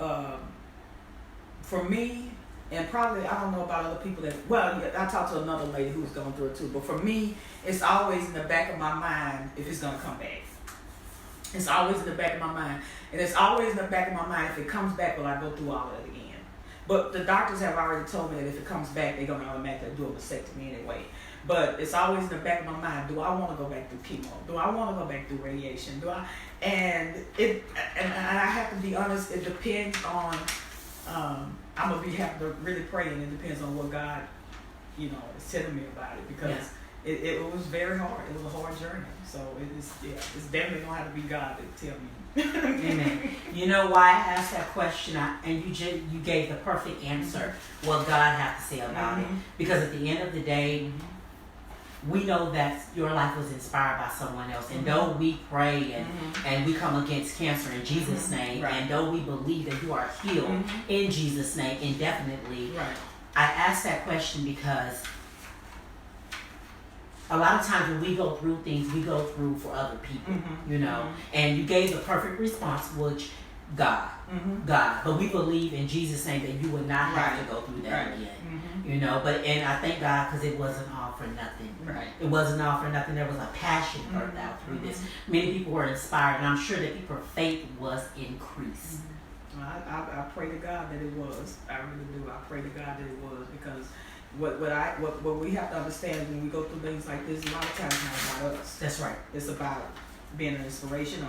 for me, and probably I don't know about other people I talked to another lady who was going through it too, but for me, it's always in the back of my mind if it's gonna come back. It's always in the back of my mind, and it's always in the back of my mind if it comes back, will I go through all of it again? But the doctors have already told me that if it comes back, they're gonna automatically do a vasectomy anyway. But it's always in the back of my mind, do I want to go back through chemo? Do I want to go back through radiation? And I have to be honest, it depends on, I'm going to have to really pray, and it depends on what God, you know, is telling me about it, because it was very hard. It was a hard journey. So it's definitely going to have to be God to tell me. Amen. You know why I asked that question, and you gave the perfect answer, what God had to say about it. Because at the end of the day, we know that your life was inspired by someone else. And though we pray and we come against cancer in Jesus' name, and though we believe that you are healed in Jesus' name indefinitely, I asked that question because a lot of times when we go through things, we go through for other people, you know. And you gave the perfect response, which God. But we believe in Jesus' name that you would not have to go through that again. You know, and I thank God because it wasn't all for nothing. It wasn't all for nothing. There was a passion birthed out through this. Many people were inspired, and I'm sure that people's faith was increased. I pray to God that it was. I really do. I pray to God that it was, because what we have to understand when we go through things like this, a lot of times it's not about us. That's right. It's about being an inspiration,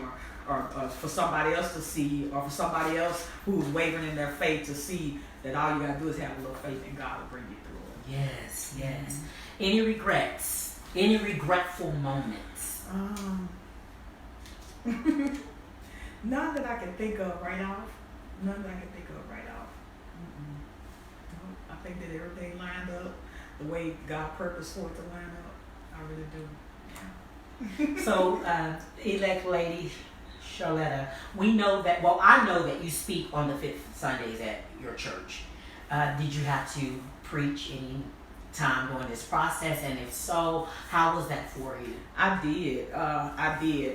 or for somebody else to see, or for somebody else who's wavering in their faith to see that all you gotta do is have a little faith in God will bring you through it. Yes. Any regrets? Any regretful moments? None that I can think of right off. No, I think that everything lined up the way God purposed for it to line up. I really do. Yeah. So, elect lady Sharletta, we know that, I know that you speak on the 5th Sundays at your church. Did you have to preach any time during this process? And if so, how was that for you? I did.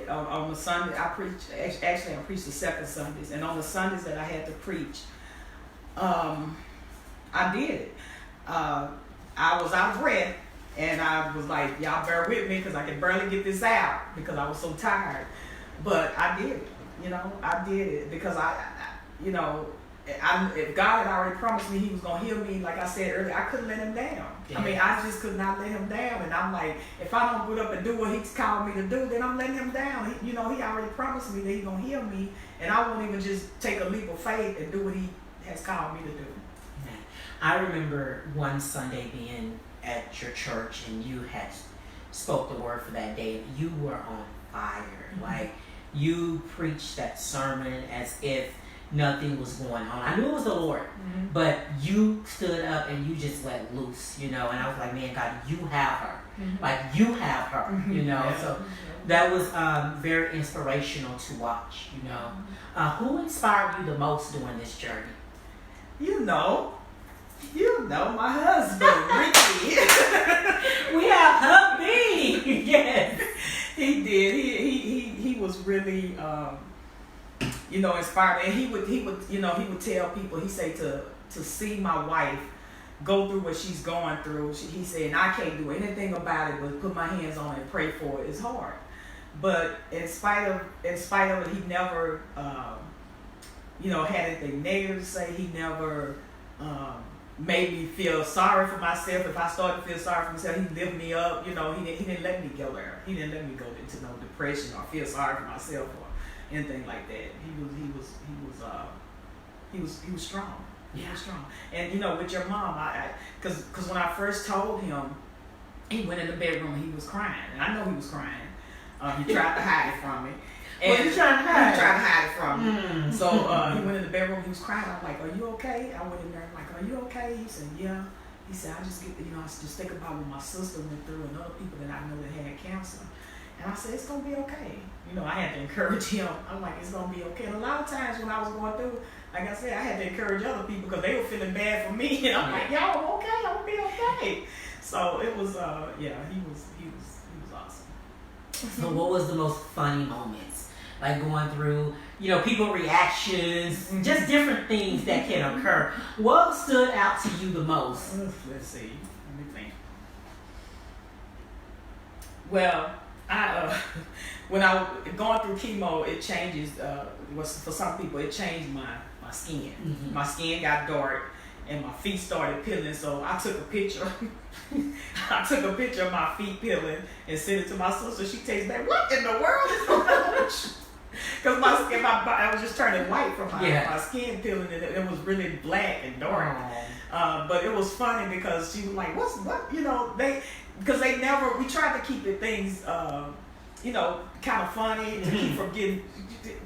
On the Sunday, I preached. Actually, I preached the 2nd Sundays. And on the Sundays that I had to preach, I did it. I was out of breath. And I was like, y'all bear with me because I can barely get this out because I was so tired. But I did it, you know. I did it because I if God had already promised me he was going to heal me, like I said earlier, I couldn't let him down. Yeah. I mean, I just could not let him down. And I'm like, if I don't get up and do what he's called me to do, then I'm letting him down. He already promised me that he's going to heal me. And I won't even just take a leap of faith and do what he has called me to do. I remember one Sunday being at your church and you had spoke the word for that day. You were on fire. Mm-hmm. Like, you preached that sermon as if nothing was going on. I knew it was the Lord, Mm-hmm. but you stood up and you just let loose, and I was like, man, God, you have her. Mm-hmm. Like, you have her, Mm-hmm. Yeah. So that was very inspirational to watch, Who inspired you the most during this journey? My husband, Ricky. We have hubby. Yes. He did. He was really, inspired. And he would tell people, he said to see my wife go through what she's going through. He said, and I can't do anything about it but put my hands on it and pray for it. It's hard. But in spite of it, he never, had anything negative to say. He never, made me feel sorry for myself. If I started to feel sorry for myself, he'd lift me up. He didn't let me go there. He didn't let me go into no depression or feel sorry for myself or anything like that. He was strong. Yeah. He was strong. And with your mom, because when I first told him, he went in the bedroom and he was crying, and I know he was crying. He tried to hide it from me. And what are you trying to hide? He tried to hide it from me. Mm. So he went in the bedroom, he was crying. I'm like, are you okay? I went in there, I'm like, are you okay? He said, yeah. He said, I just think about what my sister went through and other people that I know that had cancer. And I said, it's going to be okay. I had to encourage him. I'm like, it's going to be okay. And a lot of times when I was going through, like I said, I had to encourage other people because they were feeling bad for me. And I'm like, y'all, I'm okay. I'm going to be okay. So it was, he was awesome. So what was the most funny moments? Like going through, people reactions, just different things that can occur. What stood out to you the most? Let's see. Let me think. Well, when I was going through chemo, it changes. For some people, it changed my skin. Mm-hmm. My skin got dark, and my feet started peeling. So I took a picture. I took a picture of my feet peeling and sent it to my sister. She takes back, what in the world is going on? Because I was just turning white from my skin peeling, and it was really black and dark. But it was funny because she was like, because we tried to keep the things, kind of funny to keep from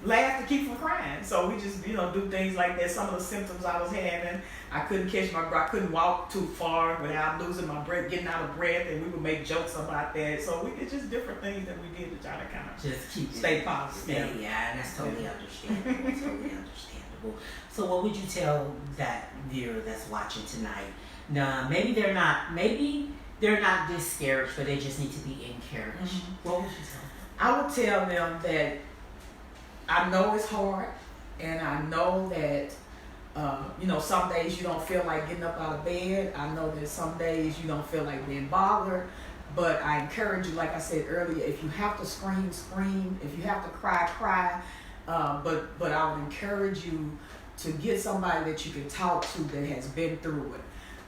laugh to keep from crying. So we just, do things like that. Some of the symptoms I was having, I couldn't catch my breath. I couldn't walk too far without losing my breath, getting out of breath, and we would make jokes about that. So it's just different things that we did to try to kind of just keep stay positive. Yeah, that's totally understandable. That's totally understandable. So what would you tell that viewer that's watching tonight? Now, maybe they're not discouraged, but they just need to be encouraged. Mm-hmm. What would you tell them? I would tell them that I know it's hard, and I know that some days you don't feel like getting up out of bed. I know that some days you don't feel like being bothered, but I encourage you, like I said earlier, if you have to scream, scream. If you have to cry, cry. But I would encourage you to get somebody that you can talk to that has been through it.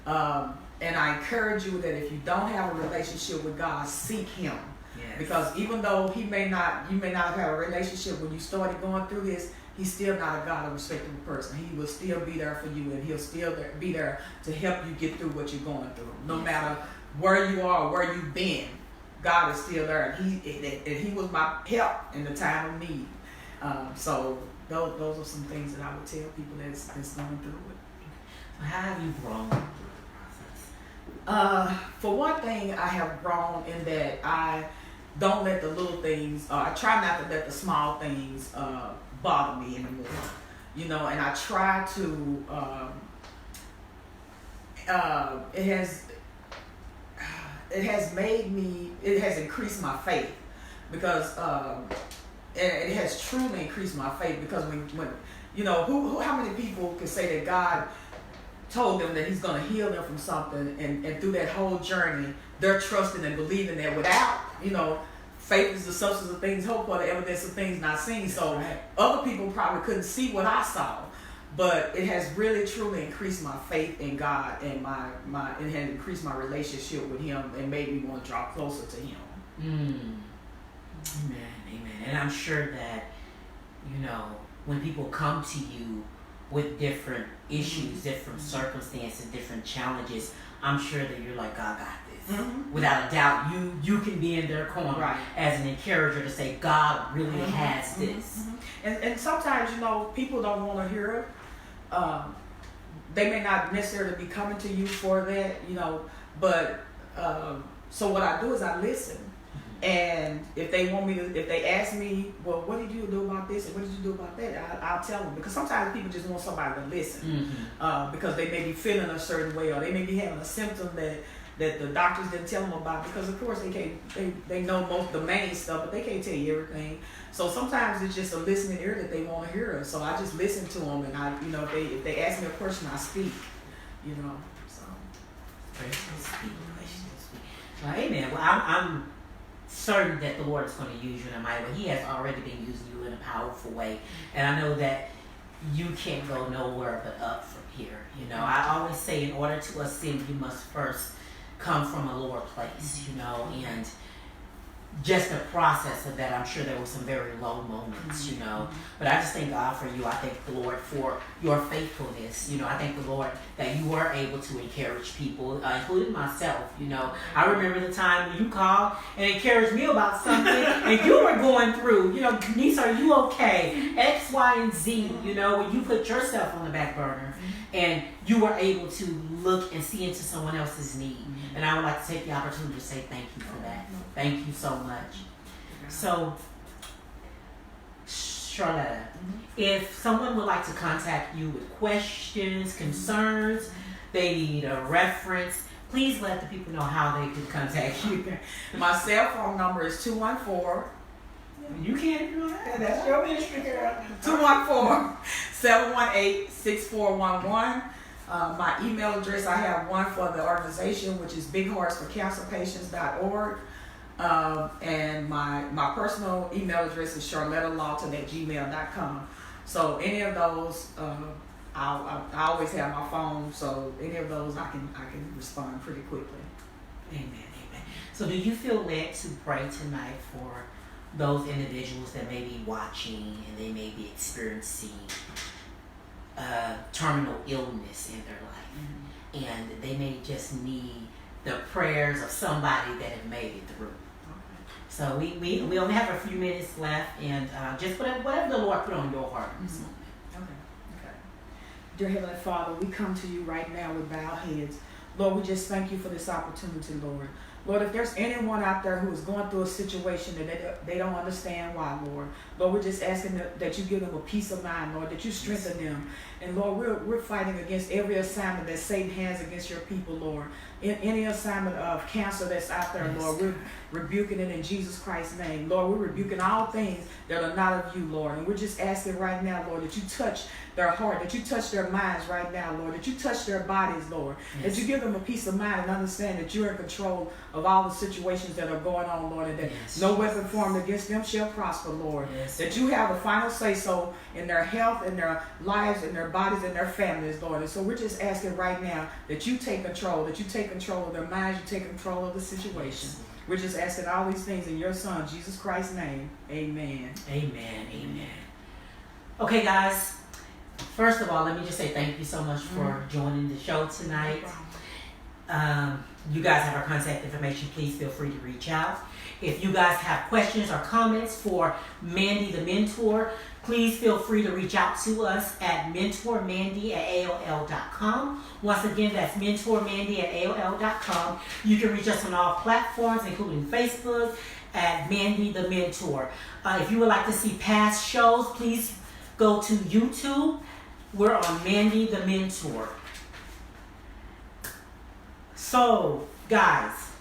And I encourage you that if you don't have a relationship with God, seek Him. Yes. Because even though you may not have had a relationship when you started going through this, He's still not a God of respectable person. He will still be there for you, and He'll still be there to help you get through what you're going through. No matter where you are or where you've been, God is still there, and He was my help in the time of need. So those are some things that I would tell people that's going through it. So how have you grown through the process? For one thing, I have grown in that I don't let the little things. I try not to let the small things bother me anymore. And I try to. It has increased my faith because it has truly increased my faith because when how many people can say that God told them that He's going to heal them from something, and through that whole journey they're trusting and believing that without faith is the substance of things hoped for, the evidence of things not seen. So other people probably couldn't see what I saw, but it has really truly increased my faith in God, and it has increased my relationship with Him and made me want to draw closer to Him. Amen, amen. And I'm sure that, when people come to you with different issues, different circumstances, different challenges, I'm sure that you're like, God got this. Without a doubt, you can be in their corner as an encourager to say, God really has this. And sometimes, people don't want to hear it. They may not necessarily be coming to you for that, but so what I do is I listen. And if they ask me, well, what did you do about this and what did you do about that, I'll tell them. Because sometimes people just want somebody to listen because they may be feeling a certain way, or they may be having a symptom that the doctors didn't tell them about, because of course they know most of the main stuff, but they can't tell you everything. So sometimes it's just a listening ear that they want to hear. So I just listen to them, and I, if they ask me a question, I speak. So. Amen. Well, I'm certain that the Lord is going to use you in a mighty way. He has already been using you in a powerful way, and I know that you can't go nowhere but up from here. I always say, in order to ascend, you must first come from a lower place. And just the process of that, I'm sure there were some very low moments, but I just thank God for you. I thank the Lord for your faithfulness. I thank the Lord that you were able to encourage people, including myself. I remember the time when you called and encouraged me about something and you were going through, niece, are you okay? X, Y, and Z, when you put yourself on the back burner and you were able to look and see into someone else's need. And I would like to take the opportunity to say thank you for that. Thank you so much. So, Sharletta, if someone would like to contact you with questions, concerns, they need a reference, please let the people know how they can contact you. My cell phone number is 214. You can't do that. That's your ministry, girl. 214-718-6411. My email address, I have one for the organization, which is bigheartsforcancerpatients.org. And my personal email address is charlettalawton@gmail.com. So any of those, I always have my phone, so any of those I can respond pretty quickly. Amen, amen. So do you feel led to pray tonight for those individuals that may be watching and they may be experiencing terminal illness in their life, and they may just need the prayers of somebody that have made it through? So we only have a few minutes left, and just whatever the Lord put on your heart in this moment. Okay. Dear Heavenly Father, we come to you right now with bowed heads. Lord, we just thank you for this opportunity, Lord. Lord, if there's anyone out there who is going through a situation that they don't understand why, Lord, we're just asking that you give them a peace of mind, Lord, that you strengthen them. And Lord, we're fighting against every assignment that Satan has against your people, Lord. In any assignment of cancer that's out there, Lord, we're rebuking it in Jesus Christ's name. Lord, we're rebuking all things that are not of you, Lord. And we're just asking right now, Lord, that you touch their heart, that you touch their minds right now, Lord, that you touch their bodies, Lord, that you give them a peace of mind and understand that you're in control of all the situations that are going on, Lord, and that no weapon formed against them shall prosper, Lord. That you have a final say-so in their health, in their lives, in their bodies, and their families, Lord. And so we're just asking right now that you take control, that you take control of their minds, you take control of the situation. We're just asking all these things in your Son, Jesus Christ's name. Amen. Amen. Amen. Okay, guys. First of all, let me just say thank you so much for joining the show tonight. You guys have our contact information. Please feel free to reach out. If you guys have questions or comments for Mandy the Mentor, please feel free to reach out to us at mentormandy@aol.com. Once again, that's mentormandy@aol.com. You can reach us on all platforms, including Facebook, at Mandy the Mentor. If you would like to see past shows, please go to YouTube. We're on Mandy the Mentor. So, guys,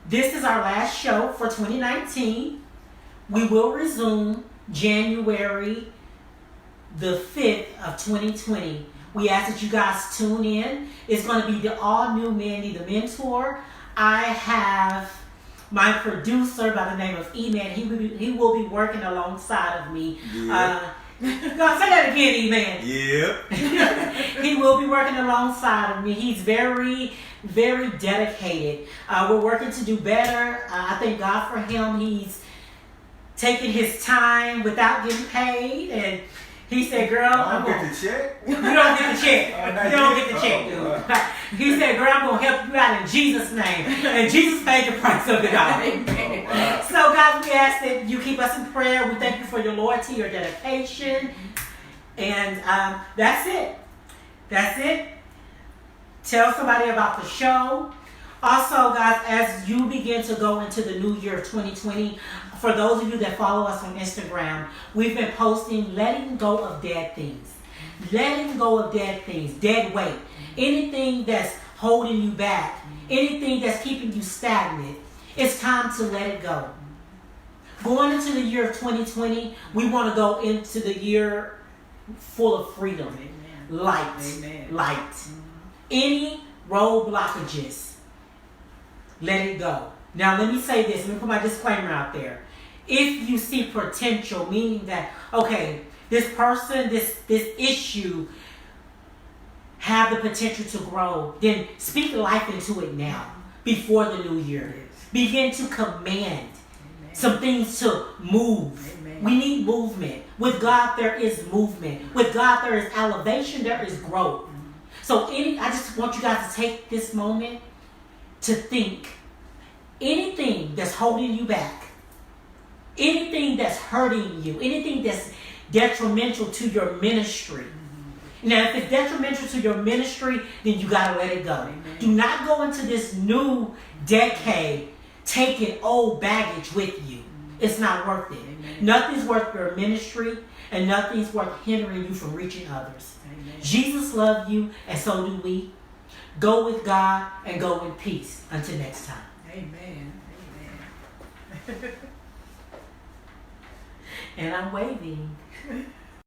this is our last show for 2019. We will resume January the 5th of 2020. We ask that you guys tune in. It's going to be the all-new Mandy the Mentor. I have my producer by the name of E-Man. He will be working alongside of me. God, say that again, amen. Yep. He will be working alongside of me. He's very, very dedicated. We're working to do better. I thank God for him. He's taking his time without getting paid. And he said, girl, I'm going to get the check. You don't get the check. You don't get the check, dude. He said, girl, I'm going to help you out in Jesus' name. And Jesus paid the price of it all. Amen. Wow. So, guys, we ask that you keep us in prayer. We thank you for your loyalty, your dedication. And that's it. That's it. Tell somebody about the show. Also, guys, as you begin to go into the new year of 2020, for those of you that follow us on Instagram, we've been posting letting go of dead things. Letting go of dead things, dead weight. Anything that's holding you back, anything that's keeping you stagnant, it's time to let it go. Going into the year of 2020, we want to go into the year full of freedom, Amen. light, Amen. light. Mm-hmm. Any road blockages, let it go. Now, let me say this. Let me put my disclaimer out there. If you see potential, meaning that, okay, this person, this issue have the potential to grow, then speak life into it now, before the new year. Yes. Begin to command Amen. some things to move. Amen. We need movement. With God, there is movement. With God, there is elevation, there is growth. So I just want you guys to take this moment to think. Anything that's holding you back, anything that's hurting you, anything that's detrimental to your ministry. Now, if it's detrimental to your ministry, then you got to let it go. Amen. Do not go into this new decade taking old baggage with you. It's not worth it. Amen. Nothing's worth your ministry, and nothing's worth hindering you from reaching others. Amen. Jesus loved you, and so do we. Go with God and go in peace. Until next time. Amen. Amen. And I'm waving.